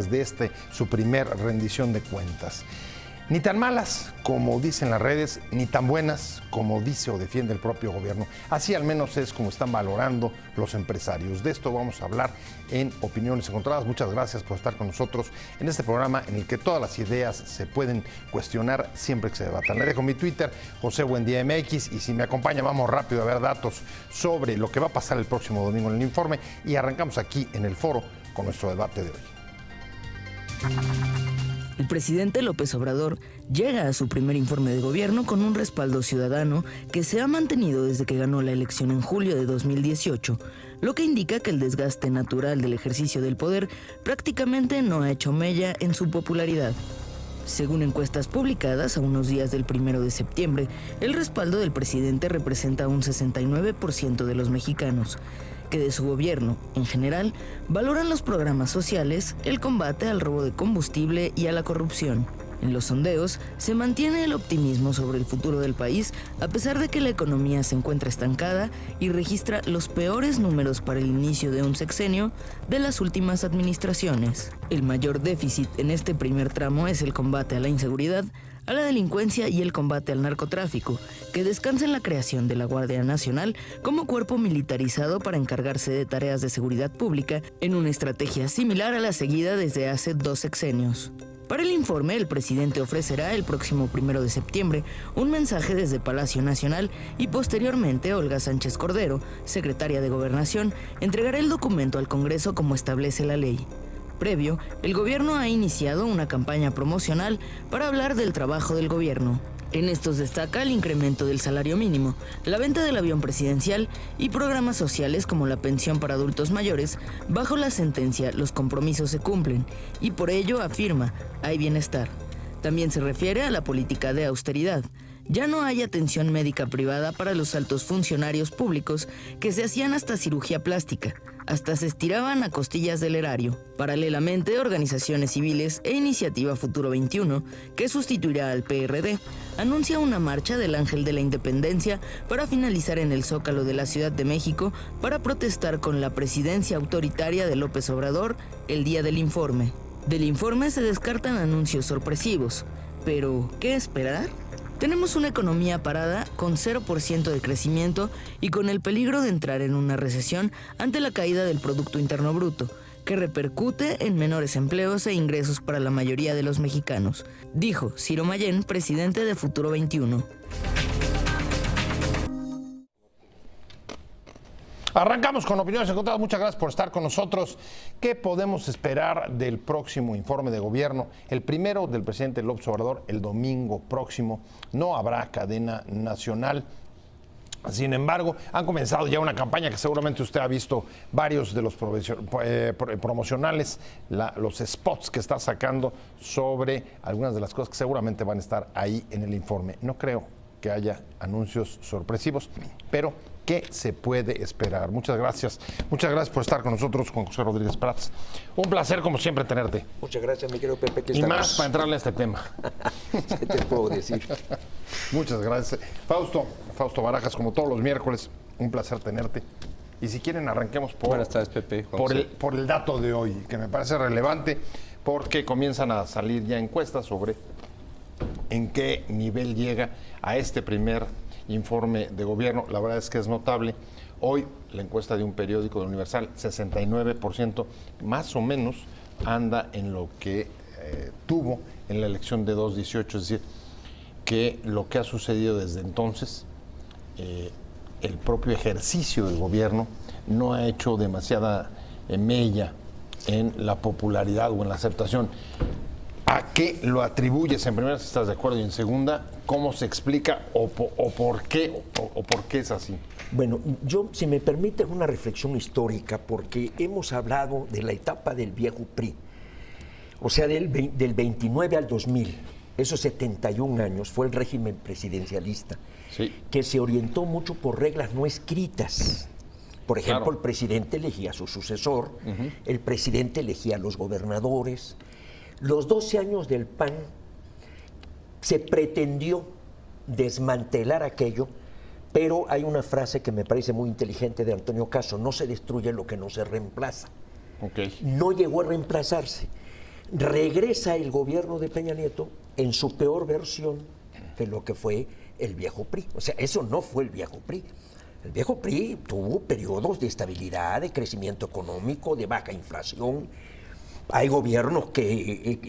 de su primer rendición de cuentas. Ni tan malas como dicen las redes, ni tan buenas como dice o defiende el propio gobierno. Así al menos es como están valorando los empresarios. De esto vamos a hablar en Opiniones Encontradas. Muchas gracias por estar con nosotros en este programa en el que todas las ideas se pueden cuestionar siempre que se debatan. Le dejo mi Twitter, José Buendía MX, y si me acompaña vamos rápido a ver datos sobre lo que va a pasar el próximo domingo en el informe y arrancamos aquí en el foro con nuestro debate de hoy. El presidente López Obrador llega a su primer informe de gobierno con un respaldo ciudadano que se ha mantenido desde que ganó la elección en julio de 2018, lo que indica que el desgaste natural del ejercicio del poder prácticamente no ha hecho mella en su popularidad. Según encuestas publicadas a unos días del 1 de septiembre, el respaldo del presidente representa un 69% de los mexicanos, que de su gobierno, en general, valoran los programas sociales, el combate al robo de combustible y a la corrupción. En los sondeos se mantiene el optimismo sobre el futuro del país a pesar de que la economía se encuentra estancada y registra los peores números para el inicio de un sexenio de las últimas administraciones. El mayor déficit en este primer tramo es el combate a la inseguridad, a la delincuencia y el combate al narcotráfico, que descansa en la creación de la Guardia Nacional como cuerpo militarizado para encargarse de tareas de seguridad pública en una estrategia similar a la seguida desde hace 2 sexenios. Para el informe, el presidente ofrecerá el próximo 1 de septiembre un mensaje desde Palacio Nacional y posteriormente Olga Sánchez Cordero, secretaria de Gobernación, entregará el documento al Congreso como establece la ley. Previo, el gobierno ha iniciado una campaña promocional para hablar del trabajo del gobierno. En estos destaca el incremento del salario mínimo, la venta del avión presidencial y programas sociales como la pensión para adultos mayores. Bajo la sentencia, los compromisos se cumplen y por ello afirma, hay bienestar. También se refiere a la política de austeridad. Ya no hay atención médica privada para los altos funcionarios públicos que se hacían hasta cirugía plástica, hasta se estiraban a costillas del erario. Paralelamente, organizaciones civiles e Iniciativa Futuro 21, que sustituirá al PRD, anuncia una marcha del Ángel de la Independencia para finalizar en el Zócalo de la Ciudad de México para protestar con la presidencia autoritaria de López Obrador el día del informe. Del informe se descartan anuncios sorpresivos, pero ¿qué esperar? Tenemos una economía parada con 0% de crecimiento y con el peligro de entrar en una recesión ante la caída del Producto Interno Bruto, que repercute en menores empleos e ingresos para la mayoría de los mexicanos, dijo Ciro Mayén, presidente de Futuro 21. Arrancamos con Opiniones Encontradas. Muchas gracias por estar con nosotros. ¿Qué podemos esperar del próximo informe de gobierno? El primero del presidente López Obrador el domingo próximo. No habrá cadena nacional. Sin embargo, han comenzado ya una campaña que seguramente usted ha visto varios de los promocionales, los spots que está sacando sobre algunas de las cosas que seguramente van a estar ahí en el informe. No creo que haya anuncios sorpresivos, pero ¿qué se puede esperar? Muchas gracias por estar con nosotros, Juan José Rodríguez Prats. Un placer, como siempre, tenerte. Muchas gracias, mi querido Pepe. Y más para entrarle a este tema. ¿Qué te puedo decir? Muchas gracias. Fausto Barajas, como todos los miércoles, un placer tenerte. Y si quieren, arranquemos Buenas tardes, Pepe. por el dato de hoy, que me parece relevante, porque comienzan a salir ya encuestas sobre en qué nivel llega a este primer informe de gobierno. La verdad es que es notable. Hoy, la encuesta de un periódico de Universal, 69% más o menos anda en lo que tuvo en la elección de 2018, es decir, que lo que ha sucedido desde entonces, el propio ejercicio del gobierno no ha hecho demasiada mella en la popularidad o en la aceptación. ¿A qué lo atribuyes en primera, si estás de acuerdo, y en segunda, cómo se explica o por qué es así? Bueno, yo, si me permite, una reflexión histórica, porque hemos hablado de la etapa del viejo PRI, o sea, del 29 al 2000, esos 71 años, fue el régimen presidencialista, sí, que se orientó mucho por reglas no escritas. Por ejemplo, claro, el presidente elegía a su sucesor, el presidente elegía a los gobernadores. Los 12 años del PAN se pretendió desmantelar aquello, pero hay una frase que me parece muy inteligente de Antonio Caso: no se destruye lo que no se reemplaza. Okay. No llegó a reemplazarse. regresa el gobierno de Peña Nieto en su peor versión de lo que fue el viejo PRI. O sea, eso no fue el viejo PRI. El viejo PRI tuvo periodos de estabilidad, de crecimiento económico, de baja inflación. Hay gobiernos que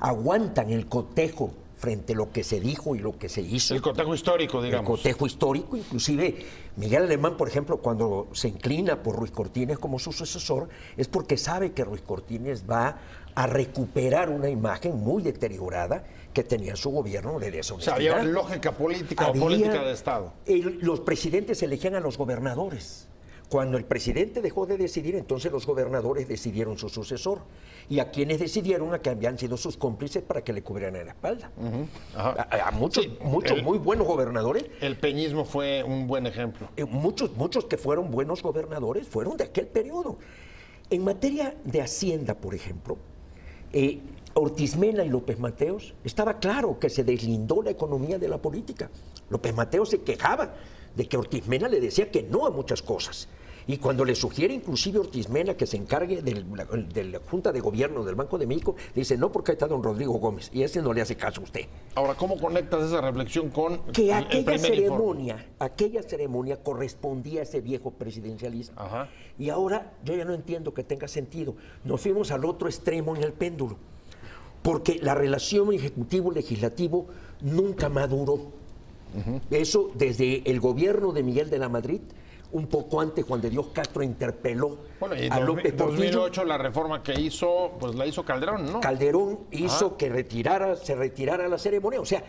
aguantan el cotejo frente a lo que se dijo y lo que se hizo. El cotejo histórico, digamos. El cotejo histórico, inclusive Miguel Alemán, por ejemplo, cuando se inclina por Ruiz Cortines como su sucesor, es porque sabe que Ruiz Cortines va a recuperar una imagen muy deteriorada que tenía su gobierno de deshonestidad. O sea, había lógica política o política de Estado. Los presidentes elegían a los gobernadores. Cuando el presidente dejó de decidir, entonces los gobernadores decidieron su sucesor. Y a quienes decidieron a que habían sido sus cómplices para que le cubrieran la espalda. A muchos, muy buenos gobernadores. El peñismo fue un buen ejemplo. Muchos que fueron buenos gobernadores fueron de aquel periodo. En materia de Hacienda, por ejemplo, Ortiz Mena y López Mateos, estaba claro que se deslindó la economía de la política. López Mateos se quejaba de que Ortiz Mena le decía que no a muchas cosas. Y cuando le sugiere inclusive Ortiz Mena que se encargue de la Junta de Gobierno del Banco de México, dice, no, porque ahí está don Rodrigo Gómez, y ese no le hace caso a usted. Ahora, ¿cómo conectas esa reflexión con que aquella ceremonia? Aquella ceremonia correspondía a ese viejo presidencialismo. Ajá. Y ahora yo ya no entiendo que tenga sentido. Nos fuimos al otro extremo en el péndulo, porque la relación ejecutivo-legislativo nunca maduró. Eso desde el gobierno de Miguel de la Madrid, un poco antes, Juan de Dios Castro interpeló a López Portillo. En 2008 la reforma que hizo, pues la hizo Calderón, ¿no? Calderón hizo que se retirara la ceremonia. O sea,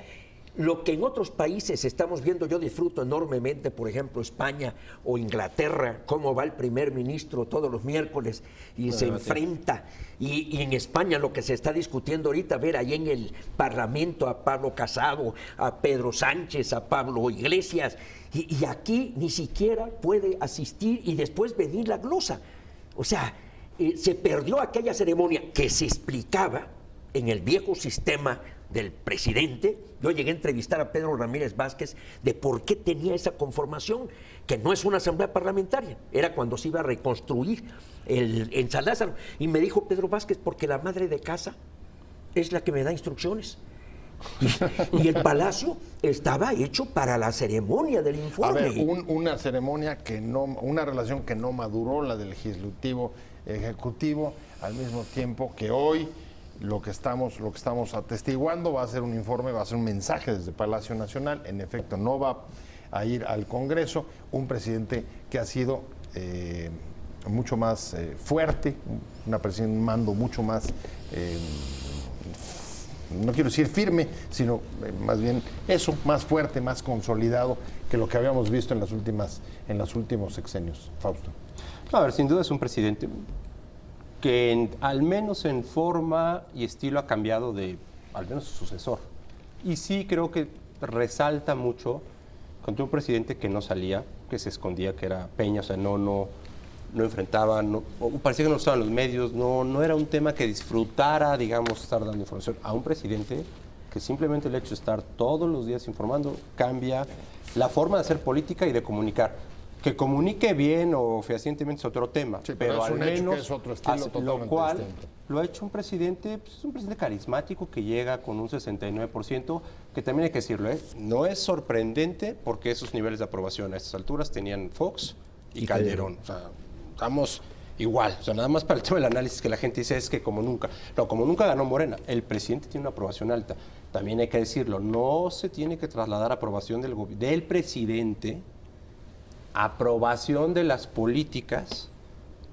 lo que en otros países estamos viendo, yo disfruto enormemente, por ejemplo, España o Inglaterra, cómo va el primer ministro todos los miércoles y se enfrenta. Y en España lo que se está discutiendo ahorita, ver ahí en el Parlamento a Pablo Casado, a Pedro Sánchez, a Pablo Iglesias, y aquí ni siquiera puede asistir y después venir la glosa. O sea, se perdió aquella ceremonia que se explicaba en el viejo sistema del presidente. Yo llegué a entrevistar a Pedro Ramírez Vázquez de por qué tenía esa conformación, que no es una asamblea parlamentaria, era cuando se iba a reconstruir en San Lázaro. Y me dijo Pedro Vázquez, porque la madre de casa es la que me da instrucciones. Y el palacio estaba hecho para la ceremonia del informe. A ver, una ceremonia que no, una relación que no maduró, la del legislativo ejecutivo, al mismo tiempo que hoy lo que estamos atestiguando va a ser un informe, va a ser un mensaje desde Palacio Nacional. En efecto, no va a ir al Congreso. Un presidente que ha sido mucho más fuerte, un mando mucho más no quiero decir firme, sino más bien eso, más fuerte, más consolidado que lo que habíamos visto en los últimos sexenios. Fausto. A ver, sin duda es un presidente que al menos en forma y estilo ha cambiado de al menos su sucesor. Y sí creo que resalta mucho contra un presidente que no salía, que se escondía, que era Peña, o sea, no enfrentaba, parecía que no estaba en los medios, no era un tema que disfrutara, digamos, estar dando información a un presidente que simplemente el hecho de estar todos los días informando cambia la forma de hacer política y de comunicar. Que comunique bien o fehacientemente es otro tema, sí, pero al menos es otro estilo lo cual distinto. Lo ha hecho un presidente, pues es un presidente carismático que llega con un 69%, que también hay que decirlo, no es sorprendente porque esos niveles de aprobación a estas alturas tenían Fox y Calderón. O sea, estamos igual, o sea, nada más para el tema del análisis que la gente dice es que como nunca ganó Morena, el presidente tiene una aprobación alta. También hay que decirlo, no se tiene que trasladar aprobación del presidente, aprobación de las políticas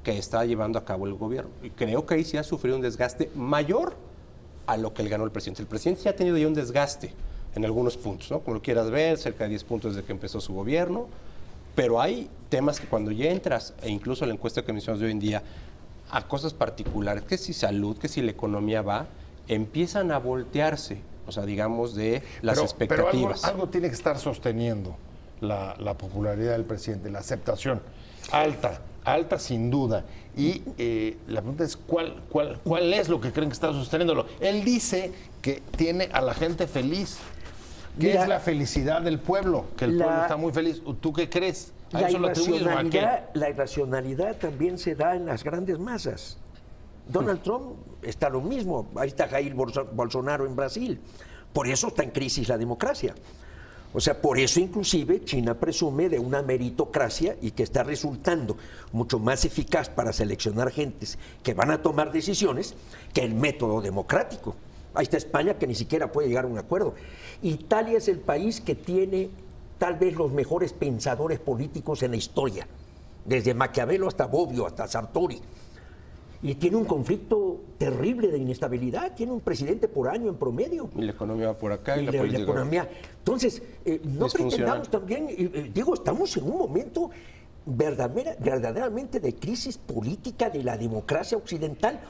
que está llevando a cabo el gobierno. Y creo que ahí sí ha sufrido un desgaste mayor a lo que le ganó el presidente. El presidente sí ha tenido ya un desgaste en algunos puntos, ¿no? Como lo quieras ver, cerca de 10 puntos desde que empezó su gobierno, pero hay temas que cuando ya entras, e incluso la encuesta que mencionas de hoy en día, a cosas particulares, que si salud, que si la economía va, empiezan a voltearse, o sea, digamos, de las expectativas. Pero algo tiene que estar sosteniendo la popularidad del presidente, la aceptación alta sin duda. Y la pregunta es, ¿cuál es lo que creen que está sosteniéndolo? Él dice que tiene a la gente feliz, que es la felicidad del pueblo, que el pueblo está muy feliz. ¿Tú qué crees? La irracionalidad también se da en las grandes masas. Donald Trump está lo mismo. Ahí está Jair Bolsonaro en Brasil. Por eso está en crisis la democracia. O sea, por eso inclusive China presume de una meritocracia y que está resultando mucho más eficaz para seleccionar gentes que van a tomar decisiones que el método democrático. Ahí está España, que ni siquiera puede llegar a un acuerdo. Italia es el país que tiene tal vez los mejores pensadores políticos en la historia, desde Maquiavelo hasta Bobbio, hasta Sartori. Y tiene un conflicto terrible de inestabilidad, tiene un presidente por año en promedio. Y la economía va por acá y la la política economía. Entonces, no disfuncional. pretendamos también, digo, estamos en un momento verdaderamente de crisis política de la democracia occidental,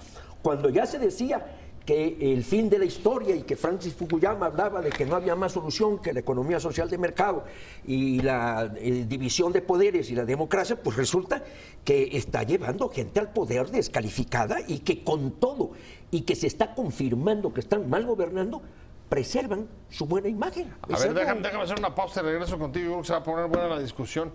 cuando ya se decía que el fin de la historia y que Francis Fukuyama hablaba de que no había más solución que la economía social de mercado y la división de poderes y la democracia, pues resulta que está llevando gente al poder descalificada y que con todo y que se está confirmando que están mal gobernando, preservan su buena imagen. A ver, déjame hacer una pausa y regreso contigo. Yo creo que se va a poner buena la discusión.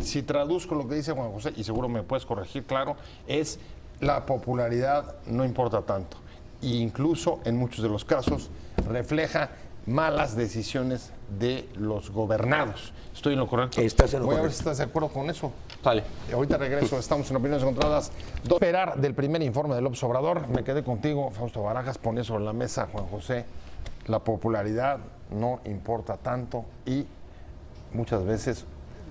Si traduzco lo que dice Juan José, y seguro me puedes corregir, claro, es la popularidad no importa tanto. E incluso en muchos de los casos refleja malas decisiones de los gobernados. ¿Estoy en lo correcto? Estás en lo Voy a ver correcto. si estás de acuerdo con eso. Vale. Ahorita regreso, estamos en Opiniones Encontradas. Esperar del primer informe de López Obrador. Me quedé contigo, Fausto Barajas, ponía sobre la mesa, Juan José, la popularidad no importa tanto y muchas veces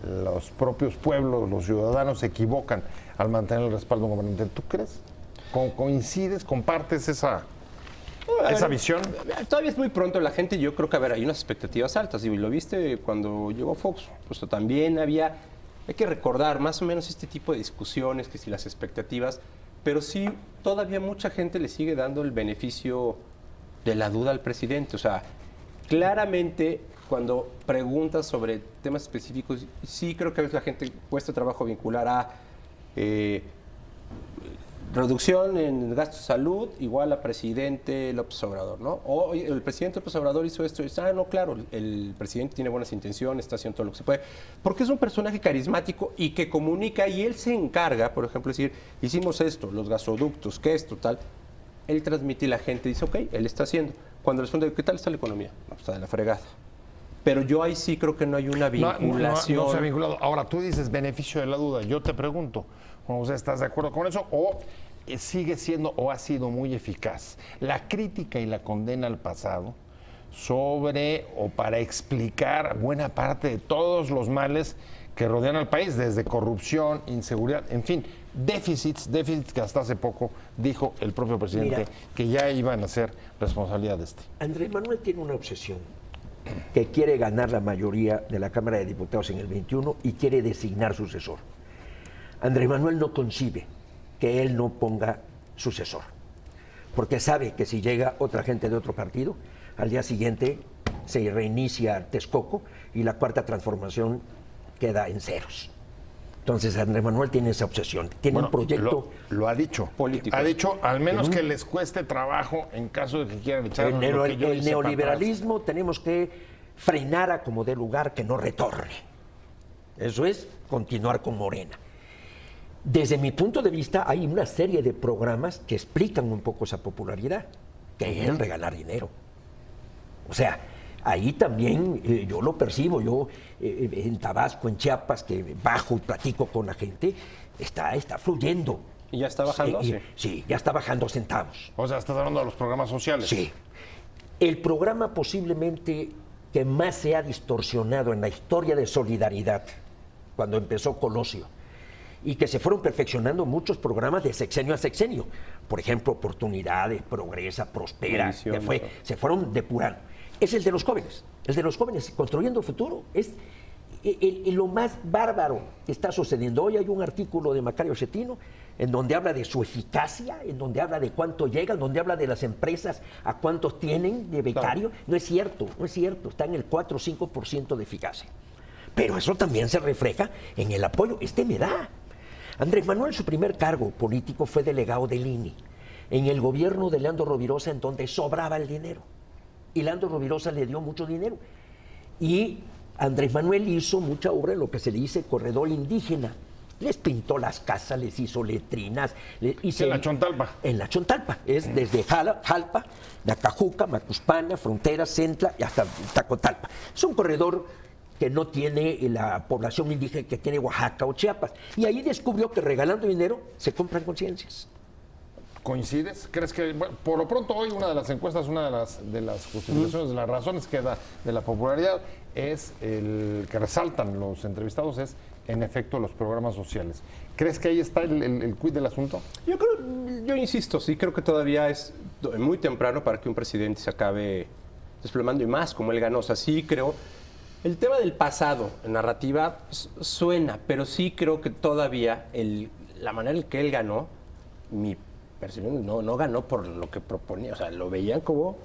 los propios pueblos, los ciudadanos se equivocan al mantener el respaldo gubernamental. ¿Tú crees? ¿Coincides, compartes esa visión? Todavía es muy pronto, la gente, yo creo que, hay unas expectativas altas, y lo viste cuando llegó Fox, pues también hay que recordar más o menos este tipo de discusiones, que si las expectativas, pero sí, todavía mucha gente le sigue dando el beneficio de la duda al presidente, o sea, claramente cuando preguntas sobre temas específicos, sí creo que a veces la gente cuesta trabajo vincular a reducción en el gasto de salud igual a presidente López Obrador, ¿no? O el presidente López Obrador hizo esto y dice, no, claro, el presidente tiene buenas intenciones, está haciendo todo lo que se puede, porque es un personaje carismático y que comunica, y él se encarga, por ejemplo, decir, hicimos esto, los gasoductos, que esto, tal, él transmite y la gente dice, ok, él está haciendo. Cuando les preguntan, ¿qué tal está la economía? No, está de la fregada. Pero yo ahí sí creo que no hay una vinculación. No se ha vinculado. Ahora, tú dices beneficio de la duda. Yo te pregunto, Juan José, ¿estás de acuerdo con eso? ¿O sigue siendo o ha sido muy eficaz la crítica y la condena al pasado sobre o para explicar buena parte de todos los males que rodean al país, desde corrupción, inseguridad, en fin, déficits que hasta hace poco dijo el propio presidente que ya iban a ser responsabilidad de este? Andrés Manuel tiene una obsesión, que quiere ganar la mayoría de la Cámara de Diputados en el 21 y quiere designar sucesor. Andrés Manuel no concibe que él no ponga sucesor, porque sabe que si llega otra gente de otro partido, al día siguiente se reinicia Texcoco y la cuarta transformación queda en ceros. Entonces Andrés Manuel tiene esa obsesión, tiene un proyecto... Lo ha dicho. Político. Ha dicho, al menos que les cueste trabajo en caso de que quieran echar El neoliberalismo tenemos que frenar a como dé lugar, que no retorne. Eso es continuar con Morena. Desde mi punto de vista, hay una serie de programas que explican un poco esa popularidad, que es el regalar dinero. O sea, ahí también yo lo percibo, yo en Tabasco, en Chiapas, que bajo y platico con la gente, está fluyendo. ¿Y ya está bajando? Sí, ya está bajando centavos. O sea, estás hablando de los programas sociales. Sí. El programa posiblemente que más se ha distorsionado en la historia de Solidaridad, cuando empezó Colosio, y que se fueron perfeccionando muchos programas de sexenio a sexenio. Por ejemplo, Oportunidades, Progresa, Prospera, se fueron depurando. Es el de los jóvenes. El de los jóvenes construyendo el futuro. Es lo más bárbaro que está sucediendo. Hoy hay un artículo de Macario Chetino en donde habla de su eficacia, en donde habla de cuánto llega, en donde habla de las empresas, a cuántos tienen de becario. Claro. No es cierto, está en el 4 o 5% de eficacia. Pero eso también se refleja en el apoyo. Me da. Andrés Manuel, su primer cargo político fue delegado del INE, en el gobierno de Leandro Rovirosa, en donde sobraba el dinero. Y Leandro Rovirosa le dio mucho dinero. Y Andrés Manuel hizo mucha obra en lo que se le dice corredor indígena, Les pintó las casas, les hizo letrinas. En la Chontalpa. En la Chontalpa. Es desde Jalpa, Nacajuca, Macuspana, Frontera, Centla y hasta Tacotalpa. Es un corredor que no tiene la población indígena que tiene Oaxaca o Chiapas. Y ahí descubrió que regalando dinero se compran conciencias. ¿Coincides? ¿Crees que, bueno, por lo pronto hoy una de las encuestas, una de las justificaciones, de las razones que da de la popularidad es el que resaltan los entrevistados es, en efecto, los programas sociales. ¿Crees que ahí está el quid del asunto? Yo insisto, sí creo que todavía es muy temprano para que un presidente se acabe desplomando y más como él ganó. O sea, sí creo. El tema del pasado, narrativa, suena, pero sí creo que todavía la manera en que él ganó, mi percepción no ganó por lo que proponía. O sea, lo veían como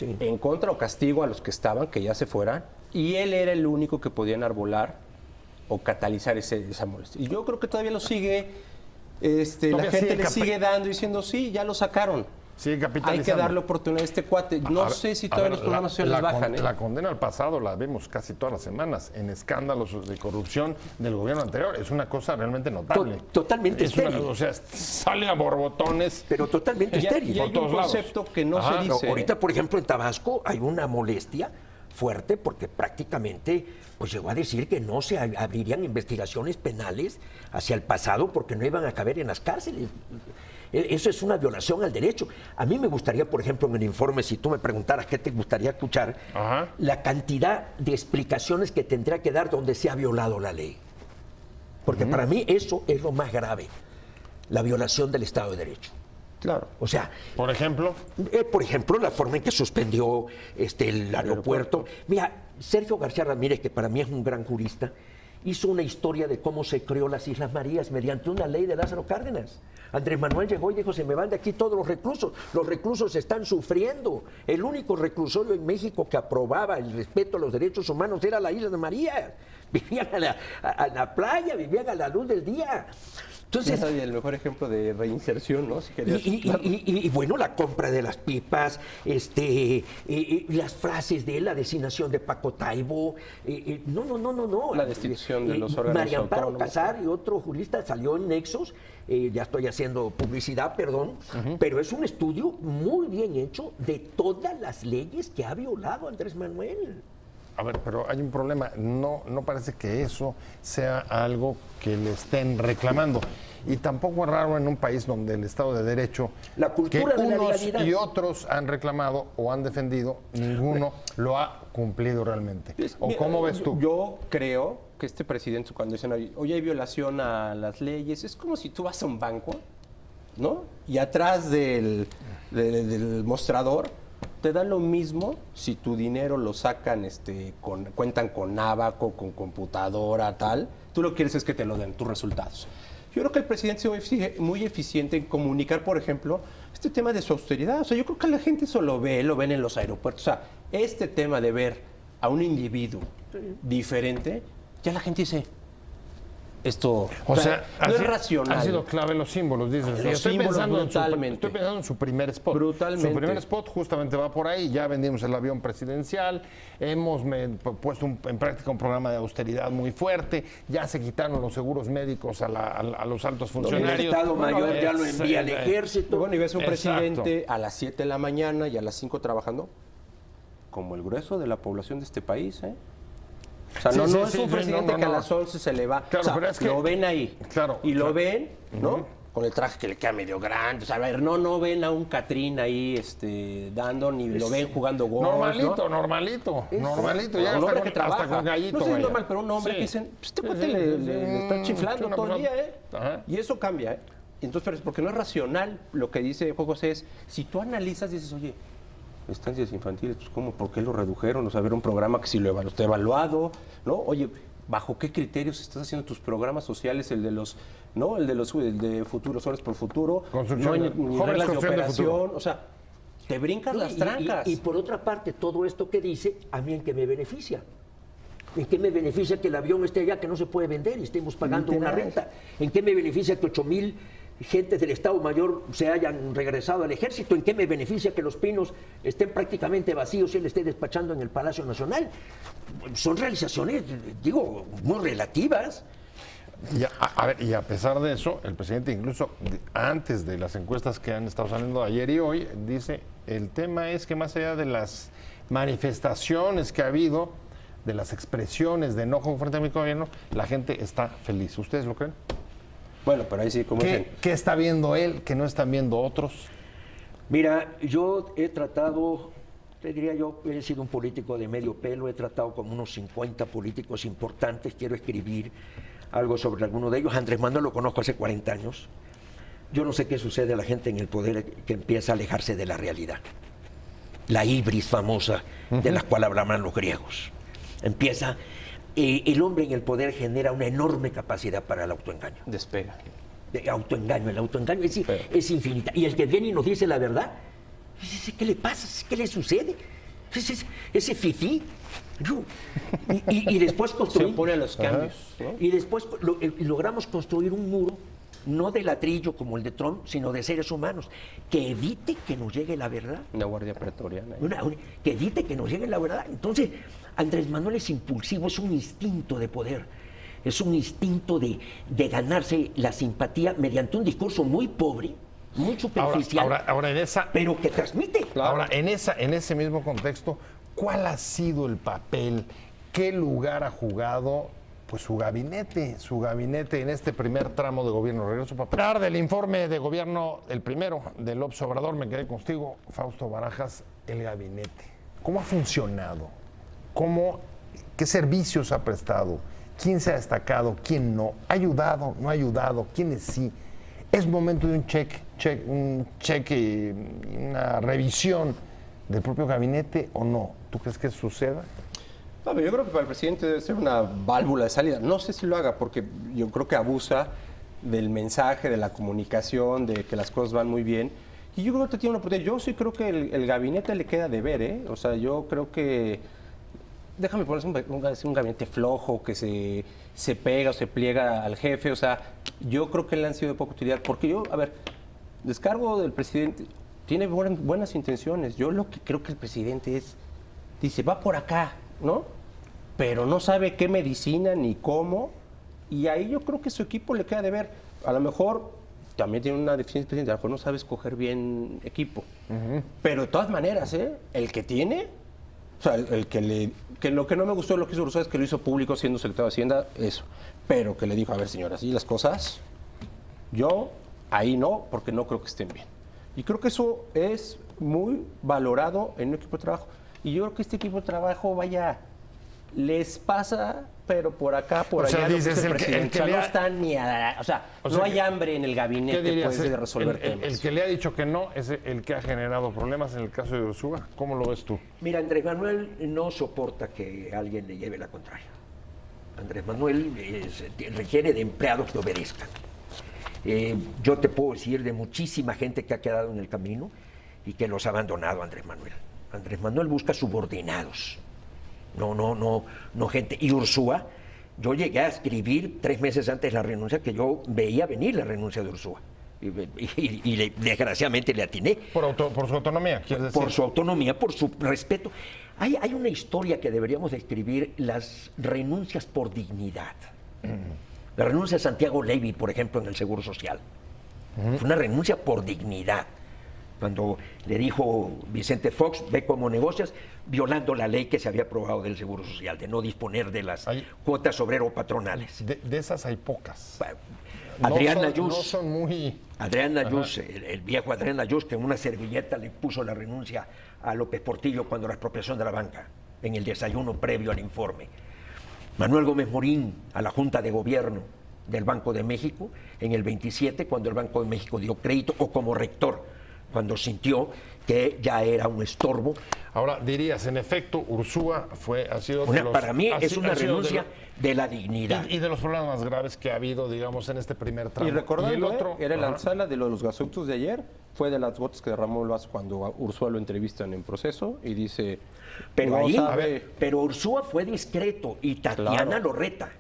en contra o castigo a los que estaban, que ya se fueran, y él era el único que podía enarbolar o catalizar esa molestia. Y yo creo que todavía lo sigue, la gente le sigue dando diciendo, sí, ya lo sacaron. Sí, capitalizando. Hay que darle oportunidad a este cuate. No sé si todavía los programas sociales bajan. La condena al pasado la vemos casi todas las semanas en escándalos de corrupción del gobierno anterior. Es una cosa realmente notable. Totalmente estéril. O sea, sale a borbotones. Pero totalmente estéril. Y hay un concepto que no se dice. Ahorita, por ejemplo, en Tabasco hay una molestia fuerte porque prácticamente pues llegó a decir que no se abrirían investigaciones penales hacia el pasado porque no iban a caber en las cárceles. Eso es una violación al derecho. A mí me gustaría, por ejemplo, en el informe, si tú me preguntaras qué te gustaría escuchar, la cantidad de explicaciones que tendría que dar donde se ha violado la ley. Porque para mí eso es lo más grave, la violación del Estado de Derecho. Claro. O sea, por ejemplo, la forma en que suspendió el aeropuerto. Mira, Sergio García Ramírez, que para mí es un gran jurista, hizo una historia de cómo se creó las Islas Marías mediante una ley de Lázaro Cárdenas. Andrés Manuel llegó y dijo, se me van de aquí todos los reclusos. Los reclusos están sufriendo. El único reclusorio en México que aprobaba el respeto a los derechos humanos era la Isla de María. Vivían a la playa, vivían a la luz del día. Entonces, es el mejor ejemplo de reinserción, ¿no? Si y bueno, la compra de las pipas, las frases de la designación de Paco Taibo, no. La destitución de los órganos María Amparo autónomos. Casar y otro jurista salió en Nexos, ya estoy haciendo publicidad, perdón, pero es un estudio muy bien hecho de todas las leyes que ha violado Andrés Manuel. A ver, pero hay un problema. No parece que eso sea algo que le estén reclamando. Y tampoco es raro en un país donde el Estado de Derecho, la cultura que de la unos legalidad y otros han reclamado o han defendido, ninguno lo ha cumplido realmente. ¿O cómo ves tú? Yo creo que este presidente, cuando dicen, oye, hay violación a las leyes, es como si tú vas a un banco, ¿no? Y atrás del mostrador te da lo mismo si tu dinero lo sacan, cuentan con Abaco, con computadora, tal. Tú lo que quieres es que te lo den tus resultados. Yo creo que el presidente es muy eficiente en comunicar, por ejemplo, este tema de su austeridad. O sea, yo creo que la gente eso lo ven en los aeropuertos. O sea, este tema de ver a un individuo diferente, ya la gente dice, esto o sea, no es racional. Ha sido clave los símbolos, dices. Los símbolos brutalmente. Estoy pensando en su primer spot. Brutalmente. Su primer spot justamente va por ahí. Ya vendimos el avión presidencial, hemos puesto en práctica un programa de austeridad muy fuerte, ya se quitaron los seguros médicos a los altos funcionarios. El Estado Mayor ya lo envía al ejército. Bueno, y ves un Exacto. presidente a las 7 de la mañana y a las 5 trabajando, como el grueso de la población de este país, ¿eh? O sea, no es un presidente que a las 11 se le va. Claro, o sea, pero es que lo ven ahí. Claro, y lo claro. ven, ¿no? Con el traje que le queda medio grande. O sea, a ver, no ven a un Catrín ahí dando, ni lo ven jugando golf. Normalito. Ya un hombre que trabaja. Hasta con gallito. No sé si es vaya. normal, pero un hombre Sí. que dicen, pues este cuate le está chiflando todo el día, ¿eh? Ajá. Y eso cambia, ¿eh? Entonces, pero porque no es racional lo que dice Juan José es, si tú analizas, dices, oye, estancias infantiles, pues ¿cómo? ¿Por qué lo redujeron? O sea, ver un programa que si lo está evaluado, ¿no? Oye, ¿bajo qué criterios estás haciendo tus programas sociales? El de Futuros Horas por Futuro, Construcción no hay de- ni Jóvenes reglas de Construcción de Futuro. operación, o sea, te brincas las trancas. Y por otra parte, todo esto que dice, ¿a mí en qué me beneficia? ¿En qué me beneficia que el avión esté allá, que no se puede vender y estemos pagando una renta? ¿En qué me beneficia que 8,000 gentes del Estado Mayor se hayan regresado al ejército? ¿En qué me beneficia que Los Pinos estén prácticamente vacíos y él esté despachando en el Palacio Nacional? Son realizaciones, digo, muy relativas. A ver, y a pesar de eso, el presidente incluso antes de las encuestas que han estado saliendo ayer y hoy, dice, el tema es que más allá de las manifestaciones que ha habido, de las expresiones de enojo frente a mi gobierno, la gente está feliz. ¿Ustedes lo creen? Bueno, pero ahí sí, como dicen. ¿Qué está viendo él que no están viendo otros? Mira, yo he tratado, te diría yo, he sido un político de medio pelo, he tratado con unos 50 políticos importantes, quiero escribir algo sobre alguno de ellos. Andrés Manuel lo conozco hace 40 años. Yo no sé qué sucede a la gente en el poder que empieza a alejarse de la realidad. La hibris famosa de la cual hablaban los griegos. Empieza, el hombre en el poder genera una enorme capacidad para el autoengaño. Despega. El autoengaño es infinita. Y el que viene y nos dice la verdad, ¿qué le pasa? ¿Qué le sucede? Ese fifí. Y después Se construimos. opone a los cambios, ¿no? Y después logramos construir un muro, no de ladrillo como el de Trump, sino de seres humanos, que evite que nos llegue la verdad. Una guardia pretoriana. Que evite que nos llegue la verdad. Entonces, Andrés Manuel es impulsivo, es un instinto de poder, es un instinto de ganarse la simpatía mediante un discurso muy pobre, muy superficial, Ahora en esa, pero que transmite. ahora en ese mismo contexto, ¿cuál ha sido el papel? ¿Qué lugar ha jugado pues su gabinete en este primer tramo de gobierno? Regreso para hablar del informe de gobierno, el primero del López Obrador. Me quedé contigo, Fausto Barajas, el gabinete. ¿Cómo ha funcionado? ¿Qué servicios ha prestado? ¿Quién se ha destacado? ¿Quién no? ¿Ha ayudado? ¿No ha ayudado? ¿Quiénes sí? ¿Es momento de un cheque, una revisión del propio gabinete o no? ¿Tú crees que suceda? No, pero yo creo que para el presidente debe ser una válvula de salida. No sé si lo haga, porque yo creo que abusa del mensaje, de la comunicación, de que las cosas van muy bien. Y yo creo que tiene una oportunidad. Yo sí creo que el gabinete le queda de ver, ¿eh? O sea, yo creo que... Déjame poner un gabinete flojo, que se pega o se pliega al jefe. O sea, yo creo que le han sido de poca utilidad. Porque yo, a ver, descargo del presidente, tiene buenas intenciones. Yo lo que creo que el presidente dice, va por acá, ¿no? Pero no sabe qué medicina ni cómo. Y ahí yo creo que su equipo le queda de ver. A lo mejor también tiene una deficiencia presidente, a lo mejor no sabe escoger bien equipo. Pero de todas maneras, el que tiene... O sea, que lo que no me gustó de lo que hizo Ursúa es que lo hizo público siendo secretario de Hacienda, eso. Pero que le dijo, a ver, señora, así las cosas, yo ahí no, porque no creo que estén bien. Y creo que eso es muy valorado en un equipo de trabajo. Y yo creo que este equipo de trabajo, vaya, les pasa, pero por acá, por allá, dices, no están ni a... O sea, no hay hambre en el gabinete pues, de resolver temas. El que le ha dicho que no es el que ha generado problemas en el caso de Ursúa. ¿Cómo lo ves tú? Mira, Andrés Manuel no soporta que alguien le lleve la contraria. Andrés Manuel requiere de empleados que obedezcan. Yo te puedo decir de muchísima gente que ha quedado en el camino y que los ha abandonado Andrés Manuel. Andrés Manuel busca subordinados. No gente. Y Ursúa, yo llegué a escribir 3 meses antes la renuncia, que yo veía venir la renuncia de Ursúa. Y desgraciadamente le atiné. Por su autonomía, ¿quieres decir? Por su autonomía, por su respeto. Hay una historia que deberíamos de escribir, las renuncias por dignidad. La renuncia de Santiago Levy, por ejemplo, en el Seguro Social. Fue una renuncia por dignidad. Cuando le dijo Vicente Fox, ve cómo negocias, violando la ley que se había aprobado del Seguro Social, de no disponer de las cuotas obrero-patronales. De esas hay pocas. Adrián Nayús. No son muy... Adrián Nayús, el viejo Adrián Nayús, que en una servilleta le puso la renuncia a López Portillo cuando la expropiación de la banca, en el desayuno previo al informe. Manuel Gómez Morín, a la Junta de Gobierno del Banco de México, en el 27, cuando el Banco de México dio crédito, o como rector, cuando sintió que ya era un estorbo. Ahora, dirías, en efecto, Ursúa ha sido para mí es una renuncia de la dignidad. Y de los problemas más graves que ha habido, digamos, en este primer tramo. Y recordando, el otro, era la sala de los gasoductos de ayer, fue de las gotas que derramó el vaso cuando Ursúa lo entrevistan en proceso y dice... Pero Ursúa fue discreto y Tatiana lo reta.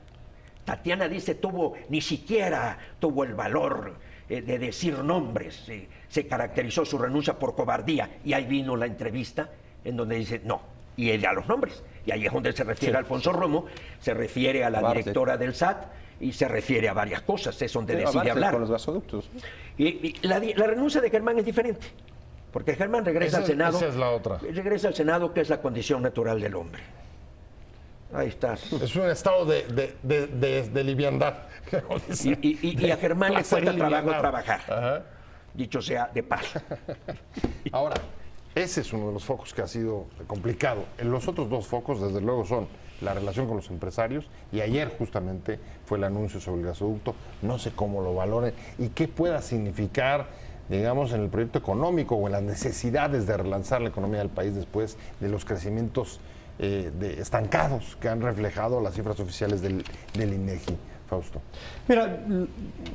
Tatiana dice, ni siquiera tuvo el valor de decir nombres. Se caracterizó su renuncia por cobardía. Y ahí vino la entrevista en donde dice, no, y ella los nombres. Y ahí es donde se refiere a Alfonso Romo, se refiere a la directora del SAT y se refiere a varias cosas, es donde decide hablar. Con los gasoductos. Y la renuncia de Germán es diferente, porque Germán regresa al Senado. Esa es la otra. Regresa al Senado, que es la condición natural del hombre. Ahí estás. Es un estado de liviandad. Y a Germán le cuesta trabajo trabajar. Ajá. Dicho sea de paso. Ahora, ese es uno de los focos que ha sido complicado. Los otros dos focos, desde luego, son la relación con los empresarios, y ayer justamente fue el anuncio sobre el gasoducto. No sé cómo lo valoren y qué pueda significar, digamos, en el proyecto económico o en las necesidades de relanzar la economía del país después de los crecimientos estancados que han reflejado las cifras oficiales del INEGI. Fausto. Mira,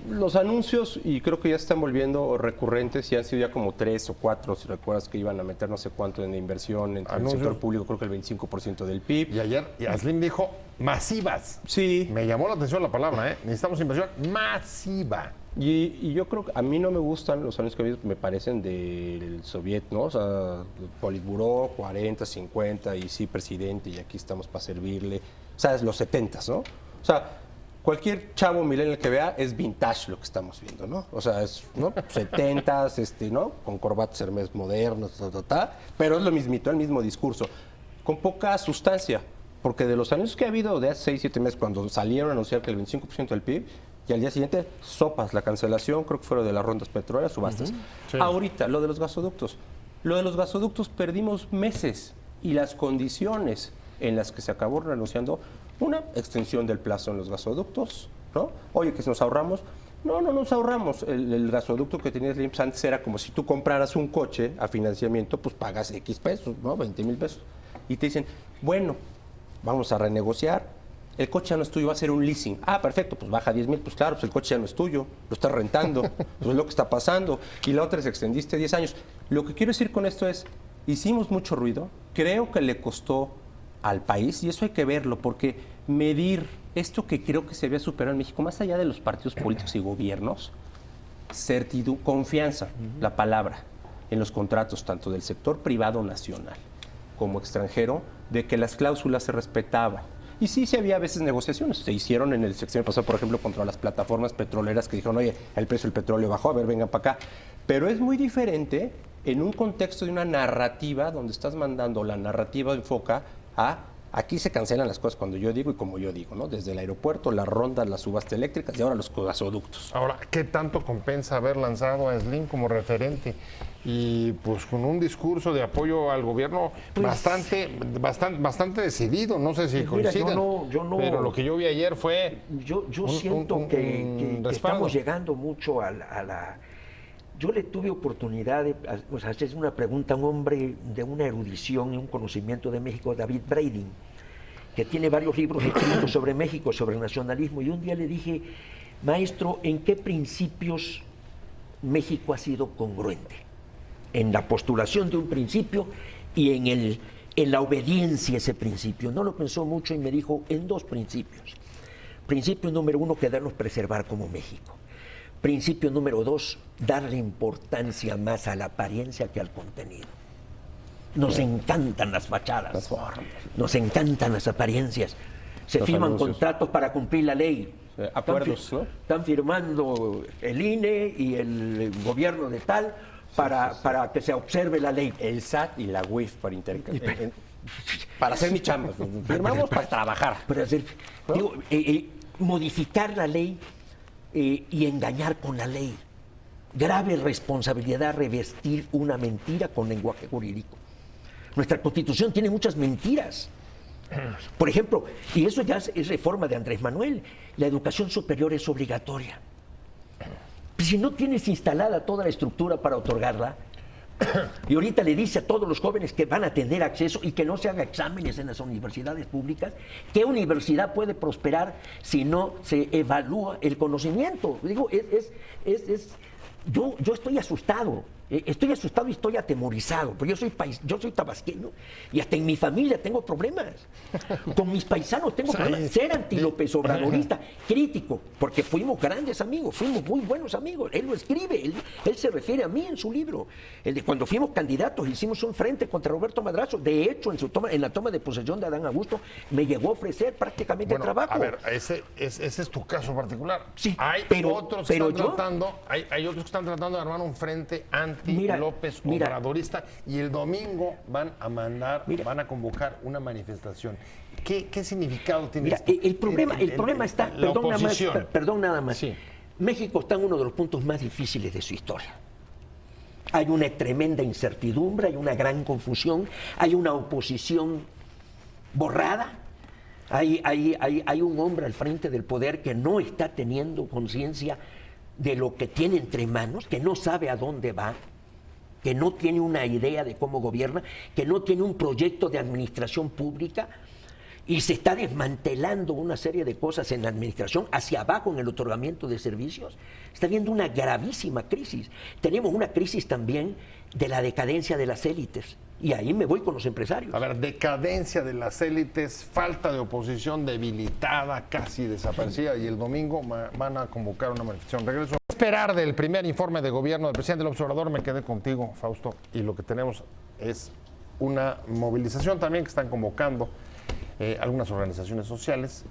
los anuncios, y creo que ya están volviendo recurrentes, y han sido ya como 3 o 4, si recuerdas, que iban a meter no sé cuánto en inversión entre el sector público, creo que el 25% del PIB. Y ayer Slim dijo masivas. Sí. Me llamó la atención la palabra, necesitamos inversión masiva. Y yo creo que a mí no me gustan los anuncios que ha habido, me parecen del Soviet, ¿no? O sea, Politburó, 40, 50, y sí, presidente, y aquí estamos para servirle. O sea, es los 70s, ¿no? O sea, cualquier chavo millennial que vea es vintage lo que estamos viendo, ¿no? O sea, es, ¿no? 70s, ¿no? Con corbatas Hermes modernos, pero es lo mismito, el mismo discurso, con poca sustancia, porque de los anuncios que ha habido de hace 6, 7 meses, cuando salieron a anunciar que el 25% del PIB, y al día siguiente, sopas, la cancelación, creo que fue lo de las rondas petroleras, subastas. Sí. Ahorita, lo de los gasoductos. Lo de los gasoductos perdimos meses, y las condiciones en las que se acabó renunciando, una extensión del plazo en los gasoductos, ¿no? Oye, que nos ahorramos. No nos ahorramos. El gasoducto que tenías Slim antes era como si tú compraras un coche a financiamiento, pues pagas X pesos, ¿no? 20,000 pesos. Y te dicen, bueno, vamos a renegociar. El coche ya no es tuyo, va a ser un leasing. Ah, perfecto, pues baja 10,000, pues claro, pues el coche ya no es tuyo, lo estás rentando, pues es lo que está pasando. Y la otra es extendiste 10 años. Lo que quiero decir con esto es, hicimos mucho ruido, creo que le costó al país, y eso hay que verlo, porque medir esto que creo que se había superado en México, más allá de los partidos políticos y gobiernos, certidumbre, confianza, la palabra, en los contratos, tanto del sector privado nacional como extranjero, de que las cláusulas se respetaban. Y sí había a veces negociaciones, se hicieron en el sexenio pasado, por ejemplo, contra las plataformas petroleras que dijeron, oye, el precio del petróleo bajó, a ver, vengan para acá. Pero es muy diferente en un contexto de una narrativa, donde estás mandando, la narrativa enfoca a, aquí se cancelan las cosas cuando yo digo y como yo digo, ¿no? Desde el aeropuerto, las rondas, las subastas eléctricas y ahora los gasoductos. Ahora, ¿qué tanto compensa haber lanzado a Slim como referente? Y pues con un discurso de apoyo al gobierno bastante decidido, no sé si coinciden, yo no, pero lo que yo vi ayer fue yo siento que estamos llegando mucho a la... Yo le tuve oportunidad de hacer una pregunta a un hombre de una erudición y un conocimiento de México, David Braiding, que tiene varios libros escritos sobre México, sobre el nacionalismo, y un día le dije, maestro, ¿en qué principios México ha sido congruente? En la postulación de un principio y en la obediencia a ese principio. No lo pensó mucho y me dijo, en 2 principios. Principio número 1, querernos preservar como México. Principio número 2, darle importancia más a la apariencia que al contenido. Nos encantan las fachadas, nos encantan las apariencias. Se firman contratos para cumplir la ley. Acuerdos, ¿no? Están firmando el INE y el gobierno de tal para que se observe la ley. El SAT y la UIF para hacer mi chamba. Firmamos para trabajar. Para hacer, ¿no? Digo, modificar la ley y engañar con la ley. Grave responsabilidad revestir una mentira con lenguaje jurídico. Nuestra Constitución tiene muchas mentiras. Por ejemplo, y eso ya es reforma de Andrés Manuel, la educación superior es obligatoria. Si no tienes instalada toda la estructura para otorgarla, y ahorita le dice a todos los jóvenes que van a tener acceso y que no se haga exámenes en las universidades públicas, ¿qué universidad puede prosperar si no se evalúa el conocimiento? Digo, yo estoy asustado. Estoy asustado y estoy atemorizado, porque yo soy tabasqueño y hasta en mi familia tengo problemas. Con mis paisanos tengo problemas. Ser anti-López Obradorista, crítico, porque fuimos grandes amigos, fuimos muy buenos amigos. Él lo escribe, él se refiere a mí en su libro. Cuando fuimos candidatos, hicimos un frente contra Roberto Madrazo. De hecho, en la toma de posesión de Adán Augusto, me llegó a ofrecer prácticamente trabajo. A ver, ese es tu caso particular. Sí, hay otros que están tratando de armar un frente anti-López Obradorista y el domingo van a convocar una manifestación. ¿Qué significado tiene esto? El problema está, perdón nada más. Sí. México está en uno de los puntos más difíciles de su historia. Hay una tremenda incertidumbre, hay una gran confusión, hay una oposición borrada. Hay un hombre al frente del poder que no está teniendo conciencia de lo que tiene entre manos, que no sabe a dónde va, que no tiene una idea de cómo gobierna, que no tiene un proyecto de administración pública, y se está desmantelando una serie de cosas en la administración, hacia abajo en el otorgamiento de servicios. Está habiendo una gravísima crisis. Tenemos una crisis también de la decadencia de las élites. Y ahí me voy con los empresarios. A ver, decadencia de las élites, falta de oposición debilitada, casi desaparecida, y el domingo van a convocar una manifestación. Regreso. Esperar del primer informe de gobierno del presidente López Obrador, me quedé contigo, Fausto, y lo que tenemos es una movilización también que están convocando algunas organizaciones sociales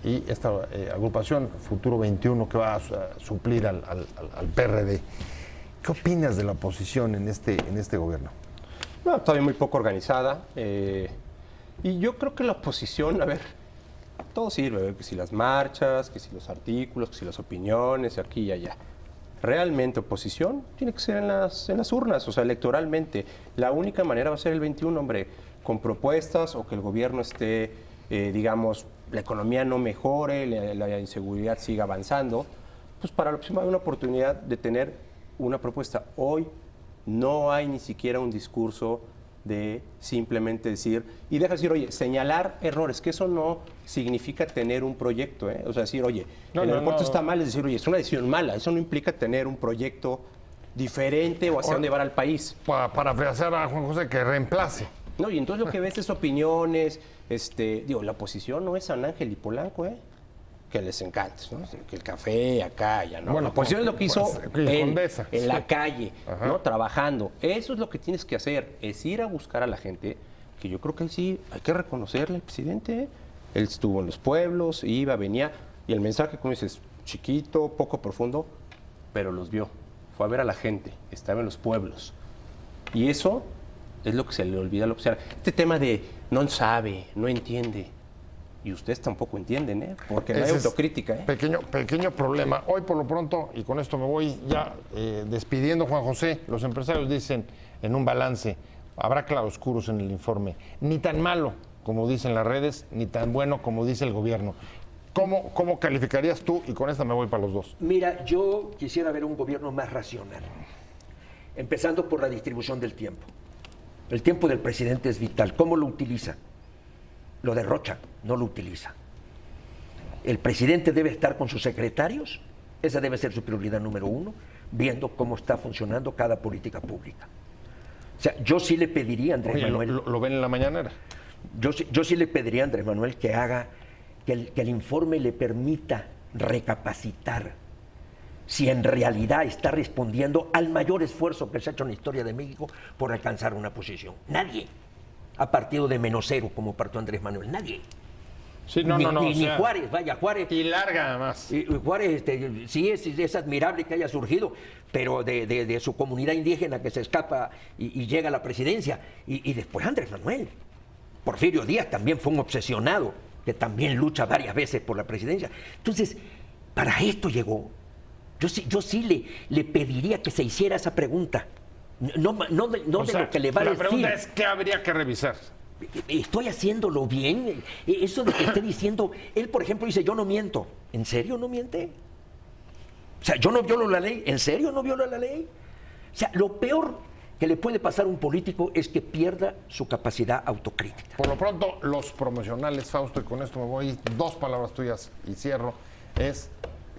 y esta agrupación Futuro 21 que va a suplir al PRD. ¿Qué opinas de la oposición en este gobierno? No, todavía muy poco organizada. Y yo creo que la oposición, a ver, todo sirve, que si las marchas, que si los artículos, que si las opiniones, aquí y allá. Realmente oposición tiene que ser en las urnas, o sea, electoralmente. La única manera va a ser el 21, hombre, con propuestas o que el gobierno esté, digamos, la economía no mejore, la inseguridad siga avanzando, pues para la próxima hay una oportunidad de tener una propuesta. Hoy no hay ni siquiera un discurso de simplemente decir, y deja decir, oye, señalar errores, que eso no significa tener un proyecto, ¿eh? O sea, decir, oye, el aeropuerto está mal, es decir, oye, es una decisión mala, eso no implica tener un proyecto diferente o hacia dónde llevar al país. Para frasar a Juan José, que reemplace. No, y entonces lo que ves es opiniones, la oposición no es San Ángel y Polanco, que les encanta, ¿no? Que el café acá, ya no. Bueno, la oposición es lo que hizo en la calle, ¿no? Trabajando. Eso es lo que tienes que hacer, es ir a buscar a la gente, que yo creo que sí hay que reconocerle al presidente. Él estuvo en los pueblos, iba, venía, y el mensaje, como dices, chiquito, poco profundo, pero los vio. Fue a ver a la gente, estaba en los pueblos. Y eso es lo que se le olvida al observar. Este tema de no sabe, no entiende. Y ustedes tampoco entienden, ¿eh? Porque no hay autocrítica, ¿eh? Pequeño problema. Hoy, por lo pronto, y con esto me voy ya despidiendo, Juan José, los empresarios dicen en un balance, habrá claroscuros en el informe. Ni tan malo, como dicen las redes, ni tan bueno como dice el gobierno. ¿Cómo calificarías tú? Y con esta me voy para los dos. Mira, yo quisiera ver un gobierno más racional, empezando por la distribución del tiempo. El tiempo del presidente es vital. ¿Cómo lo utiliza? Lo derrocha, no lo utiliza. El presidente debe estar con sus secretarios, esa debe ser su prioridad número uno, viendo cómo está funcionando cada política pública. O sea, yo sí le pediría a Andrés Manuel... ¿Lo ven en la mañanera? Yo sí le pediría a Andrés Manuel que haga, que el informe le permita recapacitar si en realidad está respondiendo al mayor esfuerzo que se ha hecho en la historia de México por alcanzar una posición. Nadie ha partido de menos cero como partió Andrés Manuel, nadie. Sí, Ni Juárez, vaya, Juárez. Y larga además. Juárez, sí es admirable que haya surgido, pero de su comunidad indígena que se escapa y llega a la presidencia. Y después Andrés Manuel. Porfirio Díaz también fue un obsesionado, que también lucha varias veces por la presidencia. Entonces, para esto llegó. Yo sí le pediría que se hiciera esa pregunta. No de lo que le va a decir. La pregunta es, ¿qué habría que revisar? ¿Estoy haciéndolo bien? Eso de que esté diciendo, él por ejemplo dice, yo no miento. ¿En serio no miente? O sea, yo no violo la ley. ¿En serio no viola la ley? O sea, lo peor que le puede pasar a un político es que pierda su capacidad autocrítica. Por lo pronto, los promocionales, Fausto, y con esto me voy, 2 palabras tuyas y cierro, es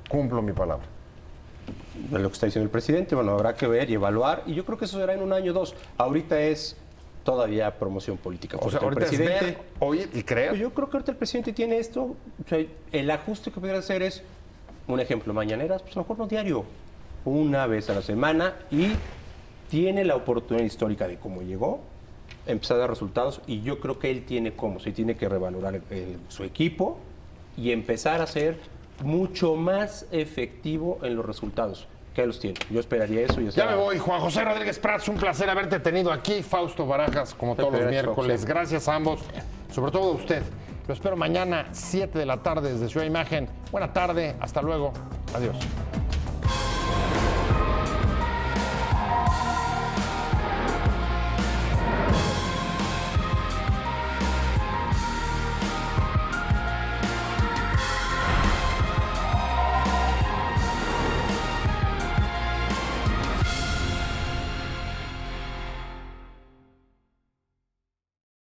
cumplo mi palabra. de lo que está diciendo el presidente, bueno, habrá que ver y evaluar, y yo creo que eso será en un año o dos. Ahorita es todavía promoción política. O sea, el ahorita presidente, es ver, oír y creer. pues yo creo que ahorita el presidente tiene esto, o sea, el ajuste que podría hacer es, un ejemplo, mañaneras, pues a lo mejor no diario, una vez a la semana, y tiene la oportunidad histórica de cómo llegó, empezar a dar resultados, y yo creo que él tiene cómo, se tiene que revalorar su equipo y empezar a ser mucho más efectivo en los resultados. Que los tiene. Yo esperaría eso. Ya me voy. Juan José Rodríguez Prats, un placer haberte tenido aquí. Fausto Barajas, como todos los miércoles. Gracias a ambos, sobre todo a usted. Lo espero mañana, 7 de la tarde, desde Ciudad Imagen. Buena tarde, hasta luego. Adiós.